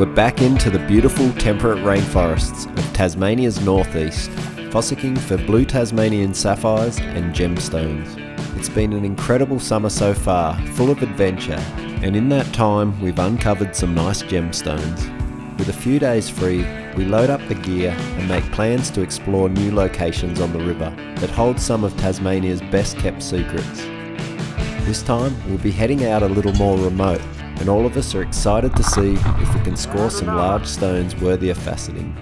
We're back into the beautiful temperate rainforests of Tasmania's northeast, fossicking for blue Tasmanian sapphires and gemstones. It's been an incredible summer so far, full of adventure, and in that time we've uncovered some nice gemstones. With a few days free, we load up the gear and make plans to explore new locations on the river that hold some of Tasmania's best kept secrets. This time we'll be heading out a little more remote, and all of us are excited to see if we can score some large stones worthy of faceting.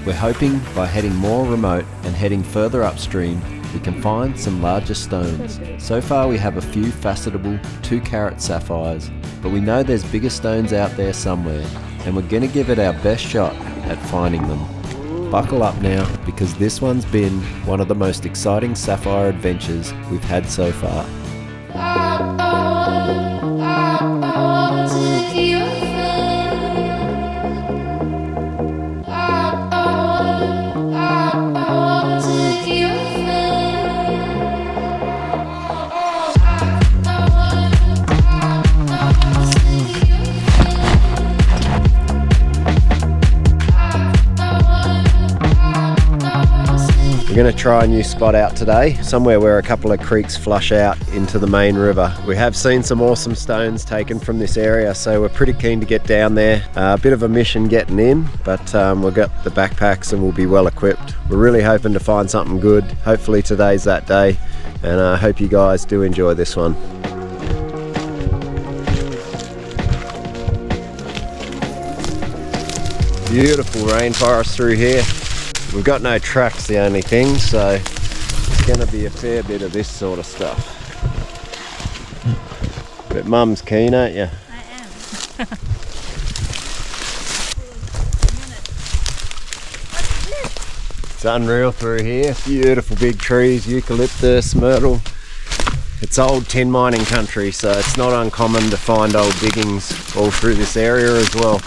We're hoping by heading more remote and heading further upstream we can find some larger stones. So far we have a few facetable 2-carat sapphires, but we know there's bigger stones out there somewhere, and we're going to give it our best shot at finding them. Buckle up now, because this one's been one of the most exciting sapphire adventures we've had so far. We're going to try a new spot out today, somewhere where a couple of creeks flush out into the main river. We have seen some awesome stones taken from this area, so we're pretty keen to get down there. A bit of a mission getting in, but we've got the backpacks and we'll be well equipped. We're really hoping to find something good. Hopefully today's that day, and I hope you guys do enjoy this one. Beautiful rainforest through here. We've got no tracks, the only thing, so it's going to be a fair bit of this sort of stuff. But Mum's keen, aren't you? I am. It's unreal through here. Beautiful big trees, eucalyptus, myrtle. It's old tin mining country, so it's not uncommon to find old diggings all through this area as well.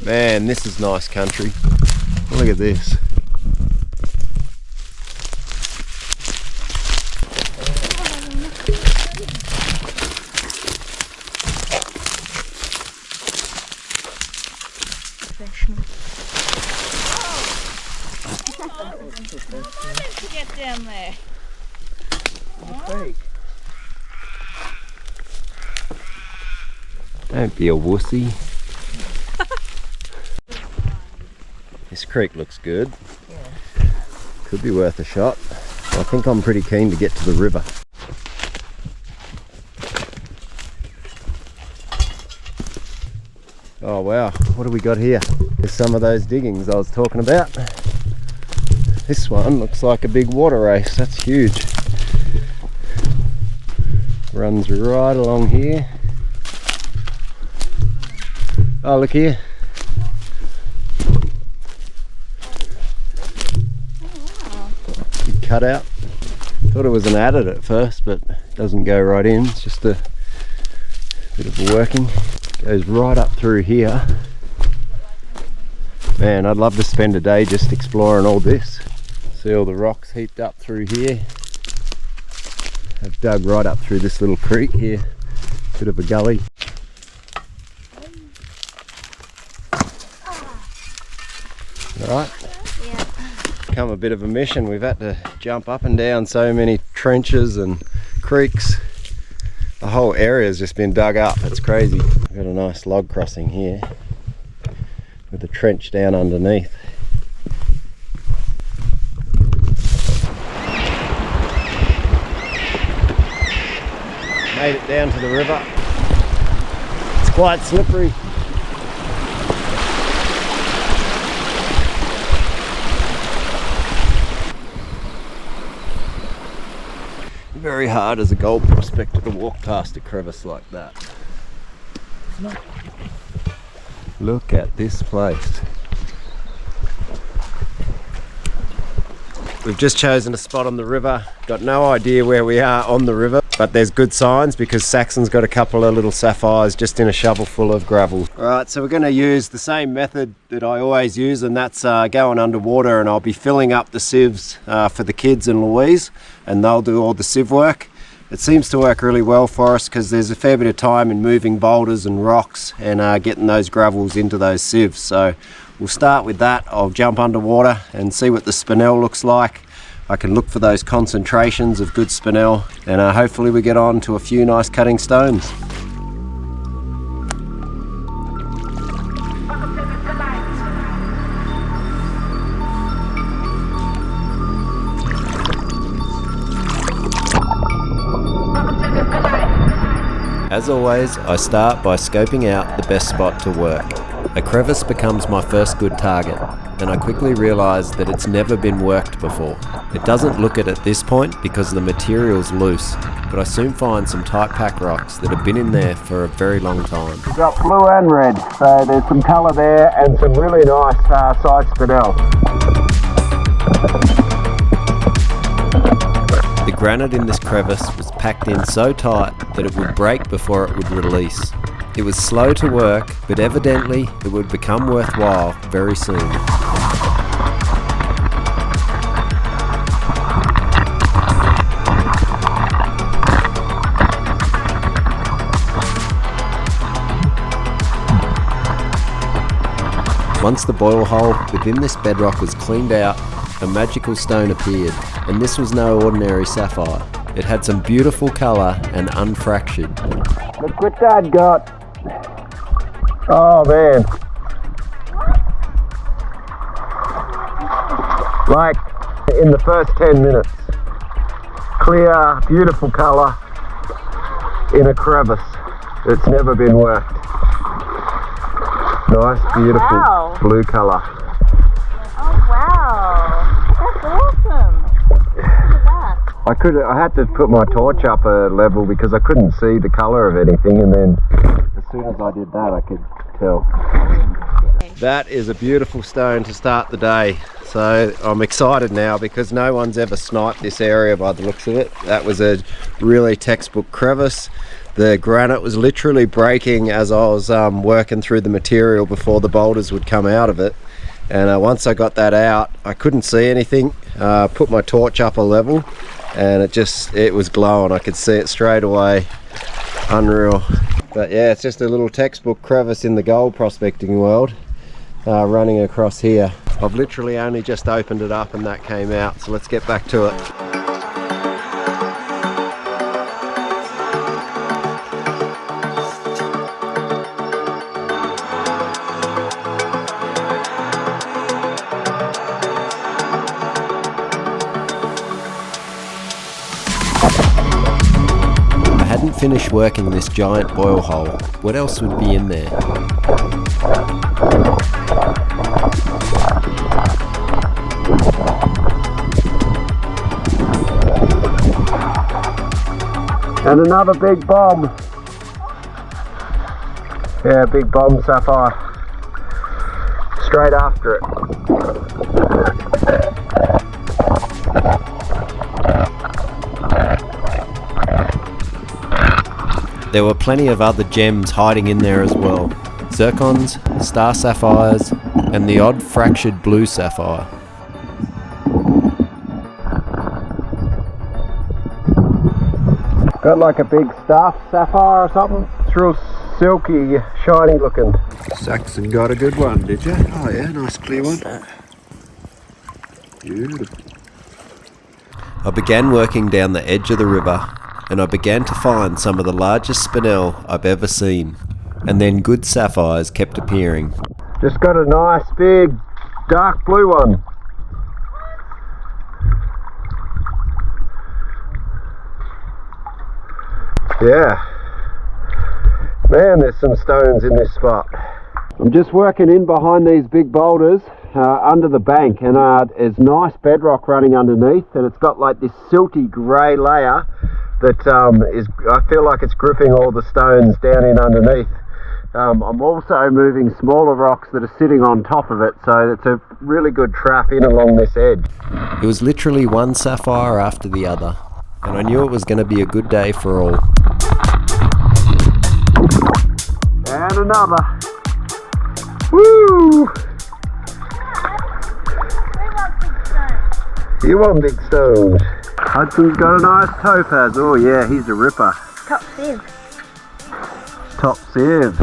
Man, this is nice country. Look at this. Get down there. Don't be a wussy. This creek looks good. Yeah. Could be worth a shot. I think I'm pretty keen to get to the river. Oh wow, what do we got here? There's some of those diggings I was talking about. This one looks like a big water race. That's huge. Runs right along here. Oh, look here. Cut out. Thought it was an adit at first, but it doesn't go right in. It's just a bit of a working. Goes right up through here. Man, I'd love to spend a day just exploring all this. See all the rocks heaped up through here. I've dug right up through this little creek here. Bit of a gully. Alright. Become a bit of a mission. We've had to jump up and down so many trenches and creeks. The whole area has just been dug up. It's crazy. We've got a nice log crossing here with a trench down underneath. Made it down to the river. It's quite slippery. Very hard as a gold prospector to walk past a crevice like that. Look at this place. We've just chosen a spot on the river. Got no idea where we are on the river, but there's good signs because Saxon's got a couple of little sapphires just in a shovel full of gravel. Alright, so we're going to use the same method that I always use, and that's going underwater, and I'll be filling up the sieves for the kids and Louise, and they'll do all the sieve work. It seems to work really well for us because there's a fair bit of time in moving boulders and rocks and getting those gravels into those sieves. So we'll start with that. I'll jump underwater and see what the spinel looks like. I can look for those concentrations of good spinel, and hopefully we get on to a few nice cutting stones. As always, I start by scoping out the best spot to work. A crevice becomes my first good target, and I quickly realise that it's never been worked before. It doesn't look it at this point because the material's loose, but I soon find some tight pack rocks that have been in there for a very long time. We've got blue and red, so there's some colour there and some really nice size spinel. The granite in this crevice was packed in so tight that it would break before it would release. It was slow to work, but evidently it would become worthwhile very soon. Once the boil hole within this bedrock was cleaned out, a magical stone appeared, and this was no ordinary sapphire. It had some beautiful colour and unfractured. Look what Dad got. Oh man. Like in the first 10 minutes. Clear, beautiful colour in a crevice that's never been worked. Nice, beautiful blue colour. Oh wow, that's awesome. Look at that. I had to put my torch up a level because I couldn't see the colour of anything, and then as soon as I did that I could tell. That is a beautiful stone to start the day. So I'm excited now because no one's ever sniped this area by the looks of it. That was a really textbook crevice. The granite was literally breaking as I was working through the material before the boulders would come out of it. And once I got that out, I couldn't see anything. Put my torch up a level and it was glowing. I could see it straight away. Unreal. But yeah, it's just a little textbook crevice in the gold prospecting world running across here. I've literally only just opened it up and that came out, so let's get back to it. I hadn't finished working this giant boil hole. What else would be in there? And another big bomb. Yeah, big bomb sapphire. Straight after it. There were plenty of other gems hiding in there as well. Zircons, star sapphires, and the odd fractured blue sapphire. Got like a big stuffed sapphire or something. It's real silky, shiny looking. Saxon got a good one, did you? Oh yeah, nice clear one. Beautiful. I began working down the edge of the river, and I began to find some of the largest spinel I've ever seen. And then good sapphires kept appearing. Just got a nice big dark blue one. Yeah, man, there's some stones in this spot. I'm just working in behind these big boulders under the bank, and there's nice bedrock running underneath, and it's got like this silty grey layer that I feel like it's gripping all the stones down in underneath. I'm also moving smaller rocks that are sitting on top of it, so it's a really good trap in along this edge. It was literally one sapphire after the other, and I knew it was going to be a good day for all. And another. Woo! We want big stones. You want big stones. Hudson's got a nice topaz. Oh yeah, he's a ripper. Top sieve. Top sieve.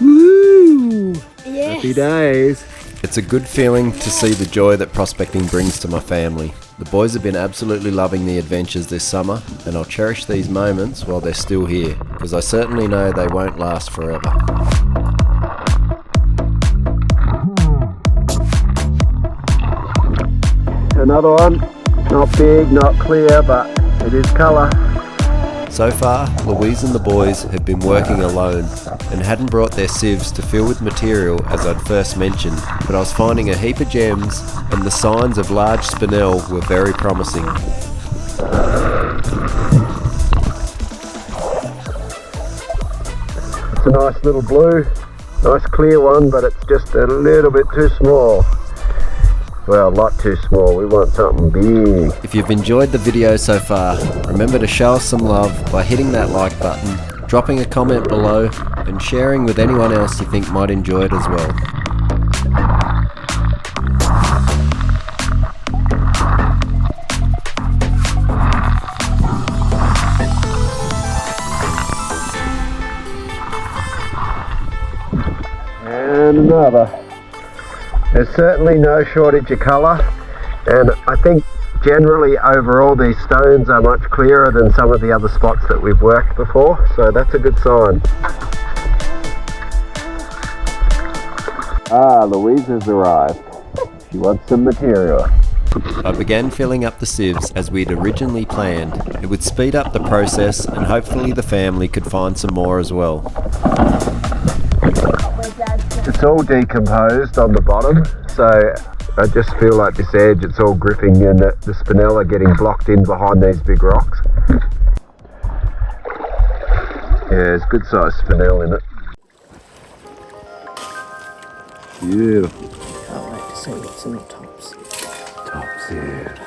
Woo! Yes. Happy days. It's a good feeling to see the joy that prospecting brings to my family. The boys have been absolutely loving the adventures this summer, and I'll cherish these moments while they're still here, because I certainly know they won't last forever. Another one. Not big, not clear, but it is colour. So far, Louise and the boys had been working alone and hadn't brought their sieves to fill with material as I'd first mentioned, but I was finding a heap of gems and the signs of large spinel were very promising. It's a nice little blue, nice clear one, but it's just a little bit too small. Well, a lot too small. We want something big. If you've enjoyed the video so far, remember to show us some love by hitting that like button, dropping a comment below, and sharing with anyone else you think might enjoy it as well. And another. There's certainly no shortage of colour, and I think generally overall these stones are much clearer than some of the other spots that we've worked before, so that's a good sign. Ah, Louise has arrived. She wants some material. I began filling up the sieves as we'd originally planned. It would speed up the process and hopefully the family could find some more as well. It's all decomposed on the bottom, so I just feel like this edge, it's all gripping and the spinel are getting blocked in behind these big rocks. Yeah, there's good sized spinel in it. Beautiful. Can't wait to see what's in the tops. Tops, yeah.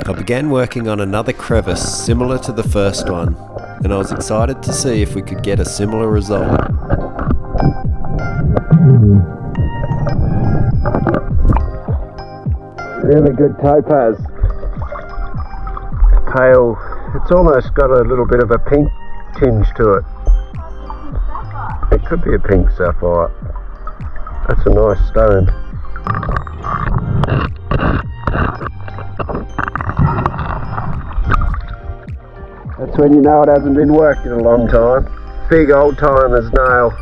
I began working on another crevice similar to the first one, and I was excited to see if we could get a similar result. Really good topaz. Pale, it's almost got a little bit of a pink tinge to it. It could be a pink sapphire. That's a nice stone. That's when you know it hasn't been worked in a long time. Big old timer's nail,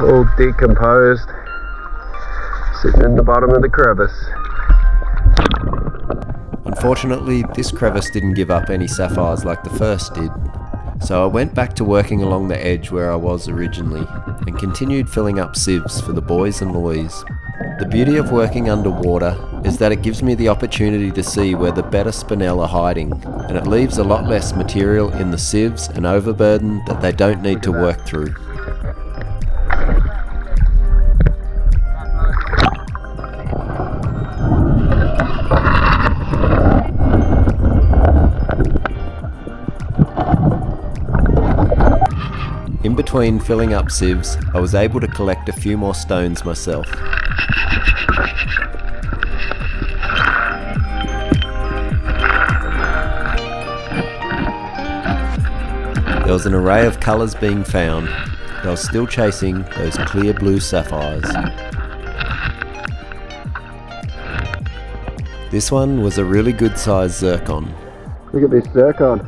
all decomposed, sitting in the bottom of the crevice. Unfortunately, this crevice didn't give up any sapphires like the first did, so I went back to working along the edge where I was originally, and continued filling up sieves for the boys and Louise. The beauty of working underwater is that it gives me the opportunity to see where the better spinel are hiding, and it leaves a lot less material in the sieves and overburden that they don't need to work through. In between filling up sieves, I was able to collect a few more stones myself. There was an array of colours being found, but I was still chasing those clear blue sapphires. This one was a really good sized zircon. Look at this zircon.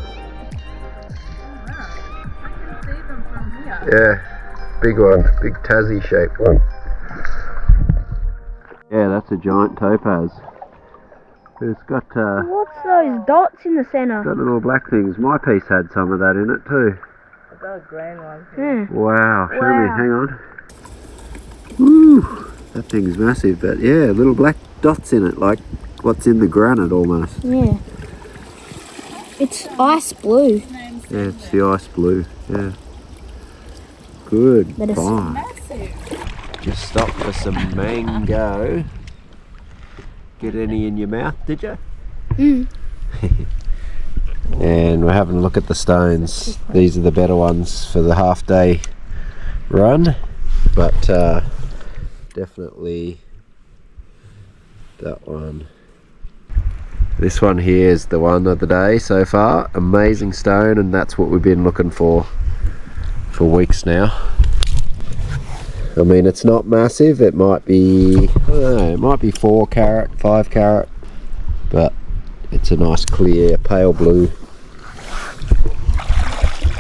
Yeah, big one, big Tassie shaped one. Yeah, that's a giant topaz. But it's got What's those dots in the centre? got little black things. My piece had some of that in it too. Those green ones. Wow, show me, Wow. hang on. Woo, that thing's massive, but yeah, little black dots in it, like what's in the granite almost. Yeah. It's ice blue. Yeah, it's the ice blue, yeah. Good, But it's fine. Just stopped for some mango. Get any in your mouth, did you? and we're having a look at the stones. These are the better ones for the half day run, but definitely that one. This one here is the one of the day so far. Amazing stone, and that's what we've been looking for weeks now. I mean, it's not massive. It might be, I don't know, it might be 4 carat, 5 carat, but it's a nice clear pale blue.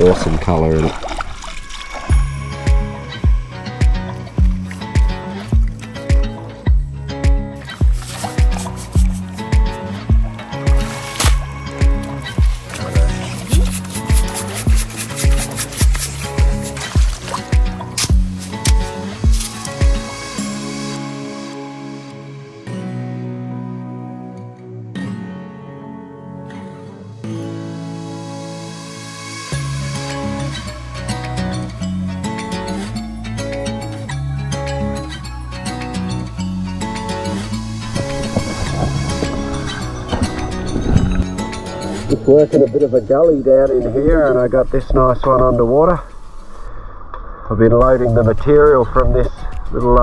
Awesome colour in it. Just working a bit of a gully down in here, and I got this nice one underwater. I've been loading the material from this little,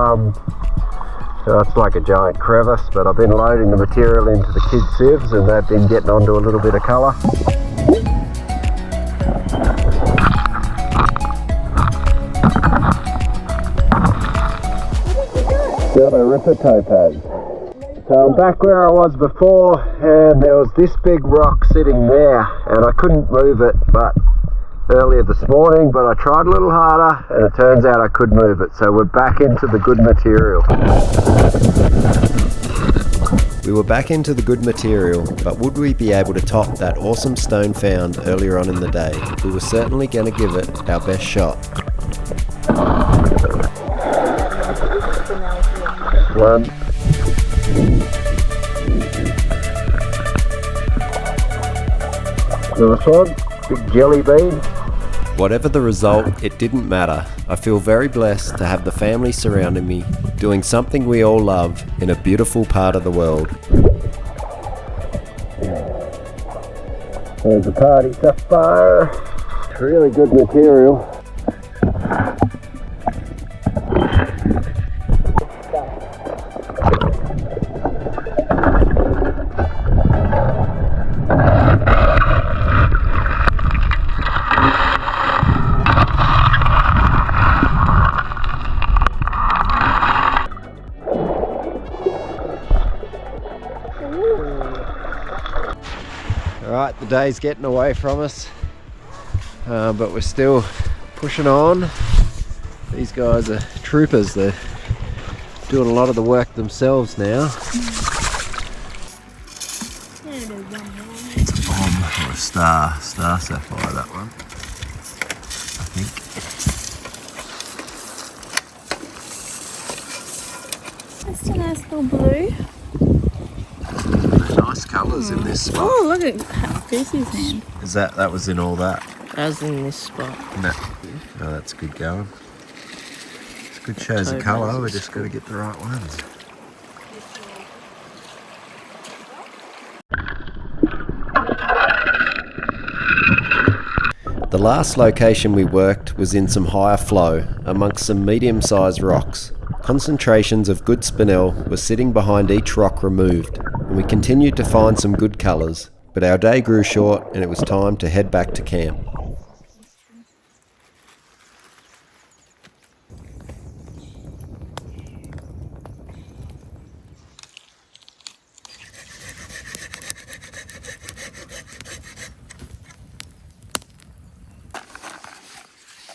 so it's like a giant crevice, but I've been loading the material into the kids' sieves, and they've been getting onto a little bit of colour. Got a ripper topaz. So I'm back where I was before, and there was this big rock sitting there, and I couldn't move it earlier this morning, but I tried a little harder, and it turns out I could move it. So we're back into the good material. We were back into the good material, but would we be able to top that awesome stone found earlier on in the day? We were certainly going to give it our best shot. One. Nice one, big jelly bean. Whatever the result, it didn't matter. I feel very blessed to have the family surrounding me, doing something we all love in a beautiful part of the world. There's a party sapphire. Really good material. Alright, the day's getting away from us, but we're still pushing on. These guys are troopers. They're doing a lot of the work themselves now. It's a bomb or a star sapphire, that one, I think. That's a nice little blue. Nice colours in this spot. Oh, look at Chrissy's hand. Is that was in all that? That was in this spot. No. Oh, that's good going. It's good shows of colour. We just got to get the right ones. The last location we worked was in some higher flow, amongst some medium-sized rocks. Concentrations of good spinel were sitting behind each rock removed, and we continued to find some good colours, but our day grew short and it was time to head back to camp.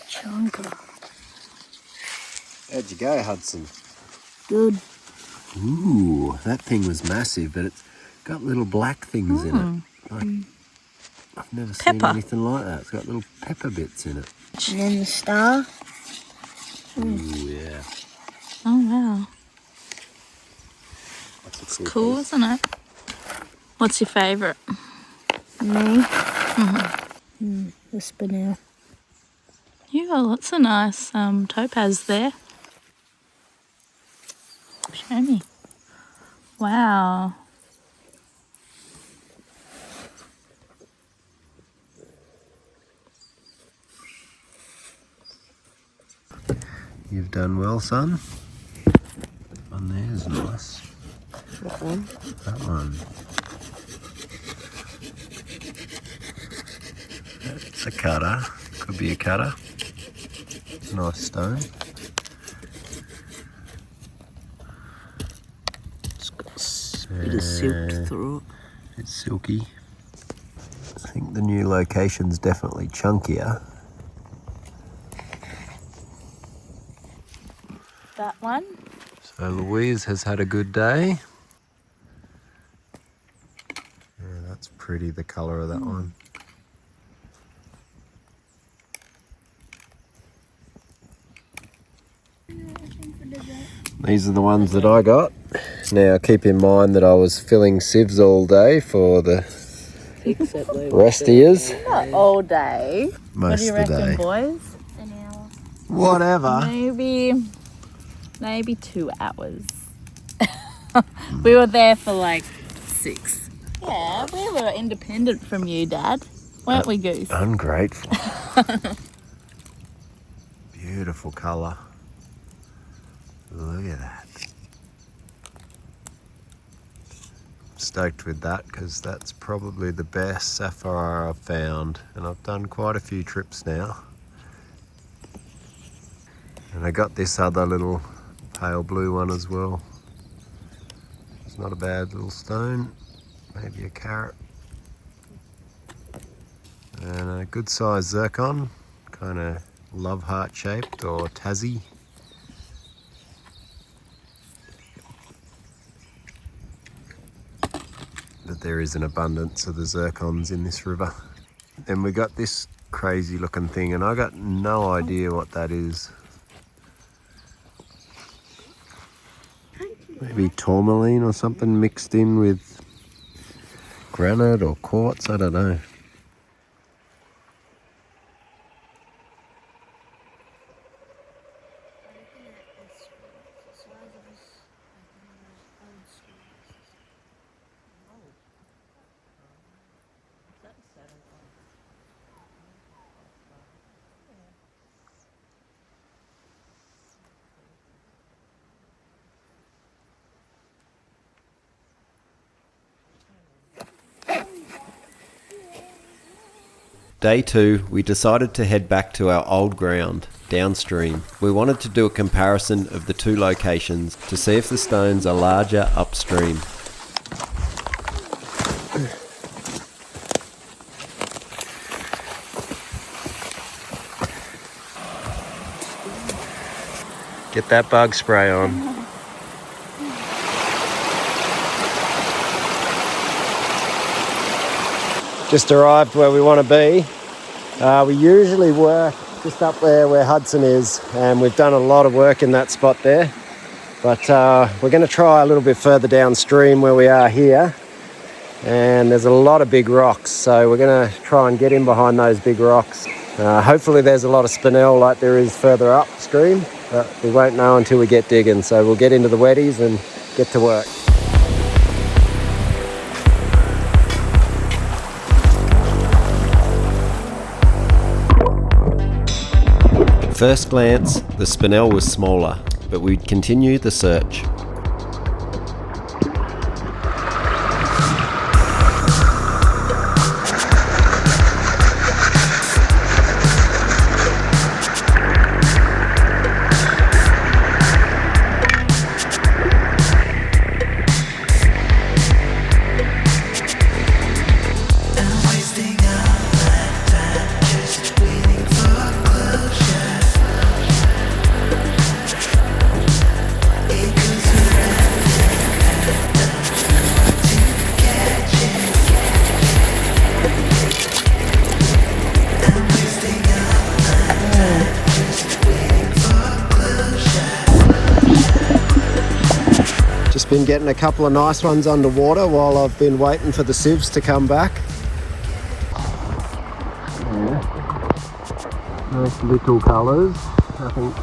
Chunker. How'd you go, Hudson? Good. Ooh, that thing was massive, but it's got little black things in it. Like, I've never seen anything like that. It's got little pepper bits in it. And then the star. Ooh, yeah. Oh, wow. That's a Cool, piece. isn't it? What's your favourite? Me? The spinel. You got lots of nice topaz there. Show me. Wow. You've done well, son. One there's nice. That one? That one. That's a cutter. Could be a cutter. Nice stone. It's got A bit of silk through it. It's silky. I think the new location's definitely chunkier. That one? So Louise has had a good day. Yeah, that's pretty, the colour of that one. These are the ones that I got. Now keep in mind that I was filling sieves all day for the rest of yours. Not all day. Most What do you of the reckon, day. boys? An hour. Whatever. Maybe 2 hours. We were there for like 6. Yeah, we were independent from you, Dad. Weren't we, Goose? Ungrateful. Beautiful colour. Look at that. Stoked with that because that's probably the best sapphire I've found, and I've done quite a few trips now. And I got this other little pale blue one as well. It's not a bad little stone, maybe a carat. And a good sized zircon, kind of love heart shaped or Tassie. But there is an abundance of the zircons in this river. Then we got this crazy looking thing, and I got no idea what that is. Maybe tourmaline or something mixed in with granite or quartz, I don't know. Day 2, we decided to head back to our old ground, downstream. We wanted to do a comparison of the 2 locations to see if the stones are larger upstream. Get that bug spray on. Just arrived where we want to be. We usually work just up there where Hudson is, and we've done a lot of work in that spot there. But we're going to try a little bit further downstream where we are here. And there's a lot of big rocks, so we're going to try and get in behind those big rocks. Hopefully there's a lot of spinel like there is further upstream, but we won't know until we get digging. So we'll get into the wetties and get to work. At first glance, the spinel was smaller, but we'd continue the search. Just been getting a couple of nice ones underwater while I've been waiting for the sieves to come back. Yeah. Nice little colours, I think.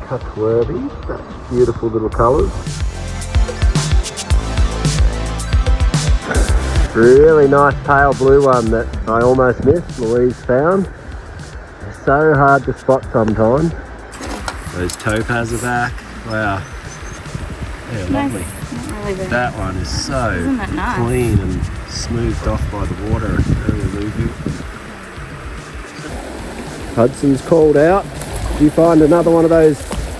Cut worthy, but beautiful little colours. Really nice pale blue one that I almost missed, Louise found. There's so hard to spot sometimes. Those topaz are back. Wow. Yeah, lovely. That one is so nice? clean and smoothed off by the water. Very alluvial. Hudson's called out. Did you find another one of those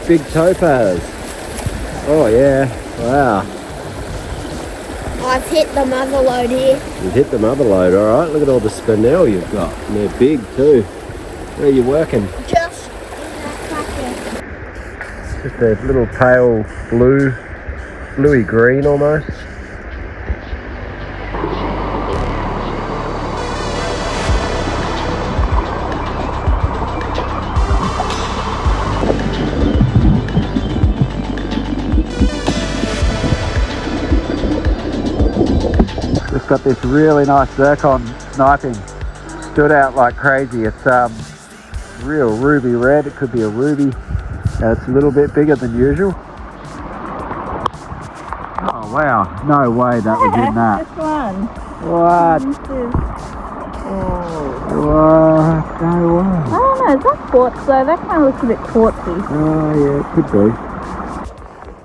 big topaz? Oh yeah, wow. I've hit the mother load here. You've hit the mother load, alright. Look at all the spinel you've got. And they're big too. Where are you working? Just in that bucket. Just a little pale blue, bluey green almost. Just got this really nice zircon sniping. Stood out like crazy. It's real ruby red. It could be a ruby. It's a little bit bigger than usual. Oh wow, no way that was in that. This one. What? What? No way. I don't know, is that quartz though? That kind of looks a bit quartzy. Oh yeah, it could be.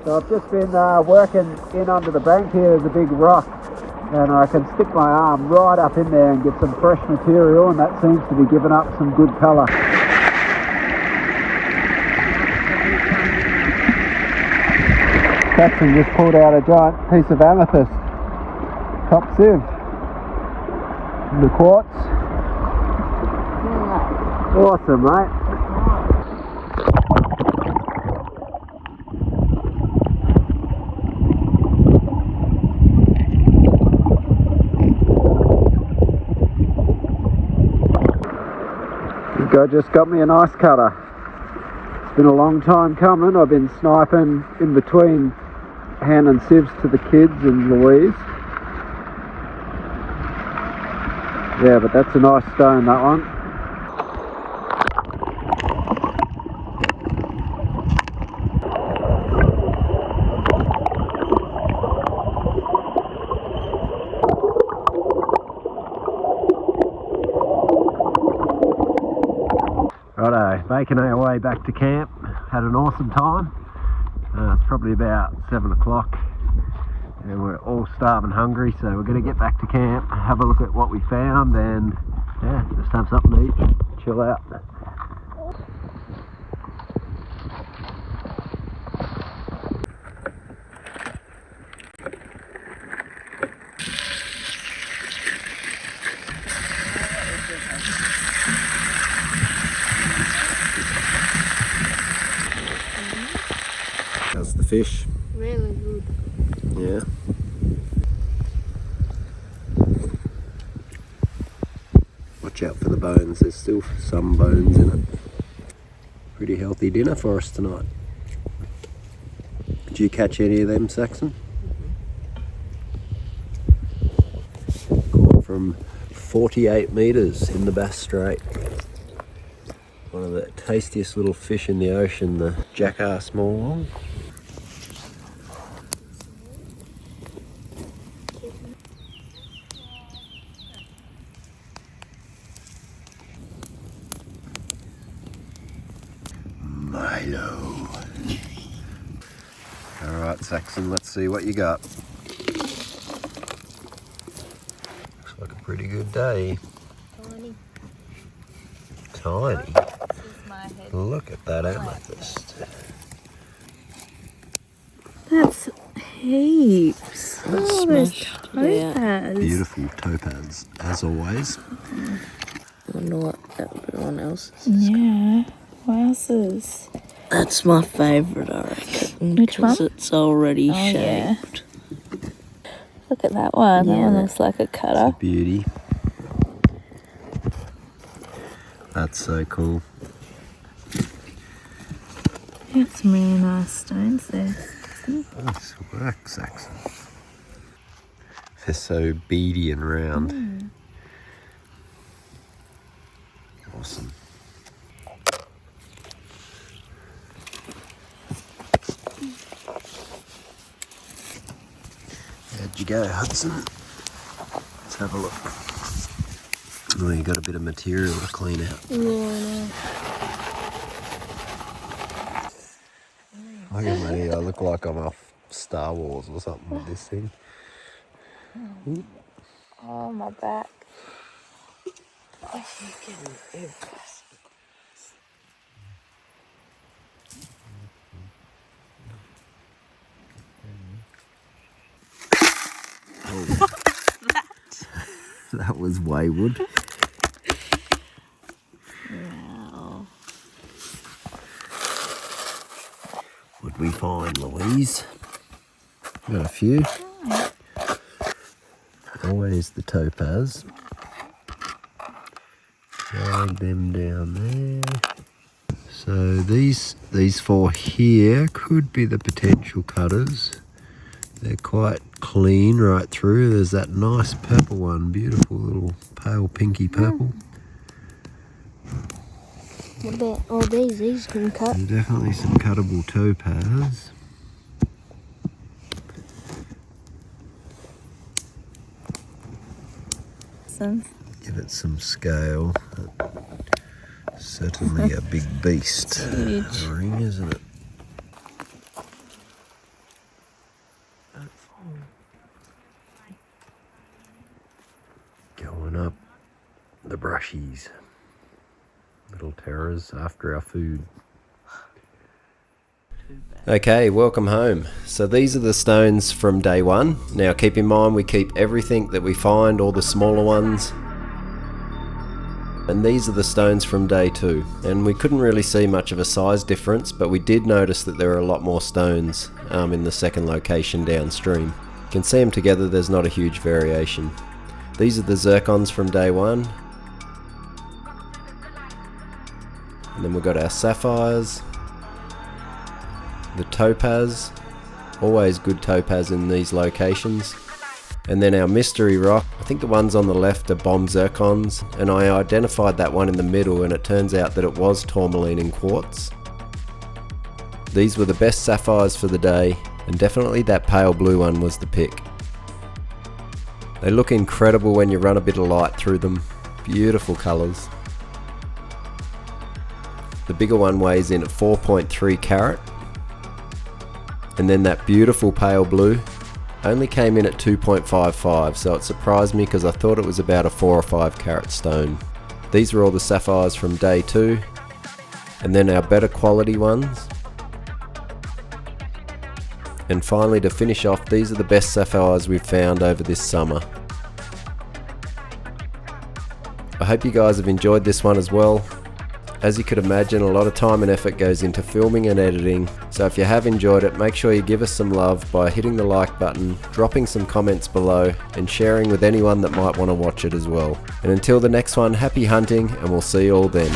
So I've just been working in under the bank here. There's a big rock and I can stick my arm right up in there and get some fresh material, and that seems to be giving up some good colour. Saxon just pulled out a giant piece of amethyst, top sieve, the quartz. Awesome, mate. This guy just got me a nice cutter. It's been a long time coming. I've been sniping in between Han and sieves to the kids and Louise. Yeah, but that's a nice stone, that one. Righto, making our way back to camp. Had an awesome time. It's probably about 7 o'clock and we're all starving hungry, so we're going to get back to camp, have a look at what we found, and yeah, just have something to eat, chill out. How's the fish? Really good. Yeah. Watch out for the bones, there's still some bones in it. Pretty healthy dinner for us tonight. Did you catch any of them, Saxon? Caught from 48 metres in the Bass Strait. One of the tastiest little fish in the ocean, the jackass smallong. Milo. Alright, Saxon, let's see what you got. Looks like a pretty good day. Tiny. Tiny. This is my head. Look at that amethyst. That's heaps. That's Oh, there's smashed. topaz. Beautiful topaz, as always. I wonder what everyone else is. Yeah. Wowzers. That's my favourite, I reckon. Which one? Because it's already Oh, yeah. shaped. Look at that one. That Yeah, one that- looks like a It's a cutter. beauty. That's so cool. You got some really nice stones there. Nice work, Saxon. They're so beady and round. Awesome. How'd you go, Hudson? Let's have a look. Oh, you got a bit of material to clean out. Yeah, Look at me, I look like I'm off Star Wars or something with this thing. Oh, my back. That was wayward. Wow. What'd we find, Louise? Got a few. Always the topaz. Drag them down there. So these four here could be the potential cutters. They're quite clean right through. There's that nice purple one, beautiful little pale pinky purple. What about all these? These can cut. There's definitely some cuttable topaz. Give it some scale. Certainly a big beast. Huge. Ring, isn't it? Going up the brushies. Little terrors after our food. Okay, welcome home. So these are the stones from day one. Now keep in mind we keep everything that we find, all the smaller ones. And these are the stones from day two. And we couldn't really see much of a size difference, but we did notice that there are a lot more stones in the second location downstream. You can see them together, there's not a huge variation. These are the zircons from day one. And then we've got our sapphires. The topaz, always good topaz in these locations. And then our mystery rock, I think the ones on the left are bomb zircons, and I identified that one in the middle and it turns out that it was tourmaline in quartz. These were the best sapphires for the day, and definitely that pale blue one was the pick. They look incredible when you run a bit of light through them, beautiful colours. The bigger one weighs in at 4.3 carat. And then that beautiful pale blue only came in at 2.55, so it surprised me because I thought it was about a 4 or 5 carat stone. These were all the sapphires from day two, and then our better quality ones. And finally, to finish off, these are the best sapphires we've found over this summer. I hope you guys have enjoyed this one as well. As you could imagine, a lot of time and effort goes into filming and editing, so if you have enjoyed it, make sure you give us some love by hitting the like button, dropping some comments below, and sharing with anyone that might want to watch it as well. And until the next one, happy hunting, and we'll see you all then.